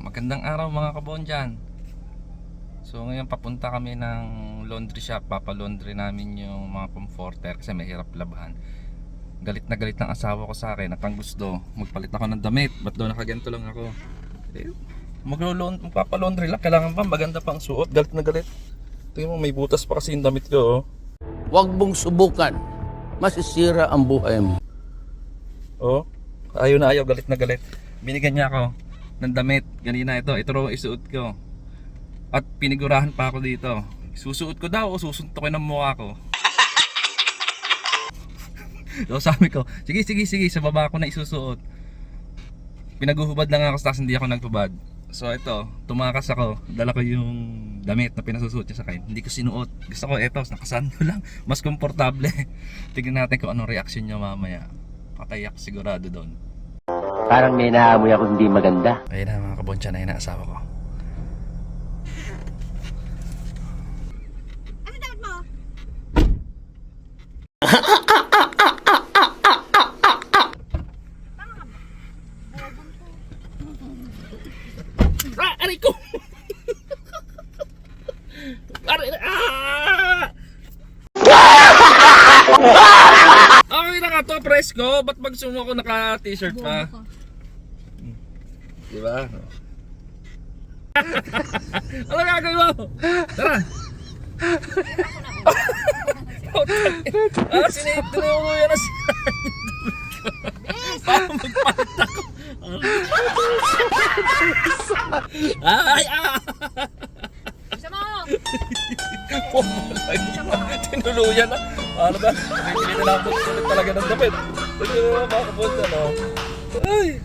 Magandang araw mga kabondyan. So ngayon papunta kami ng laundry shop. Papalaundry namin yung mga comforter kasi mahirap labahan. Galit na galit ng asawa ko sa akin at ang gusto magpalit ako ng damit. Ba't daw nakaganto lang ako? Magpapalaundry lang. Kailangan pa maganda pang suot. Galit na galit. Tingnan mo, may butas pa kasi yung damit ko. Huwag mong subukan. Masisira ang buhay mo. Oh, ayaw na ayaw. Galit na galit. Binigyan niya ako ng damit. Ganina ito raw isuot ko. At pinigurahan pa ako dito. Susuot ko daw o susuntokin ang mukha ko. So sabi ko, sige sa baba ko na isusuot. Pinaguhubad lang ako tapos hindi ako nagpubad. So ito, tumakas ako. Dala ko yung damit na pinasusuot niya sa akin. Hindi ko sinuot. Gusto ko ito, nakasando lang. Mas komportable. Tignan natin kung anong reaction niya mamaya. Patayak sigurado doon. Parang may naamoy ako hindi maganda. Ayun na mga kabonsyan, ayun na asawa ko. Ano dapat mo? Aray ko! Aray! Okay na ka to, presko. Ba't magsumo ko naka-t-shirt pa? Diba? Ano gagawin mo? Tara! Sinipin mo yan na siya. Para magpalit ako. Ay! Isa mo! Tinuluyan na. Ano ba? Hindi na lang talaga ng dapit. Tignan mo mga kabunta, no? Ay!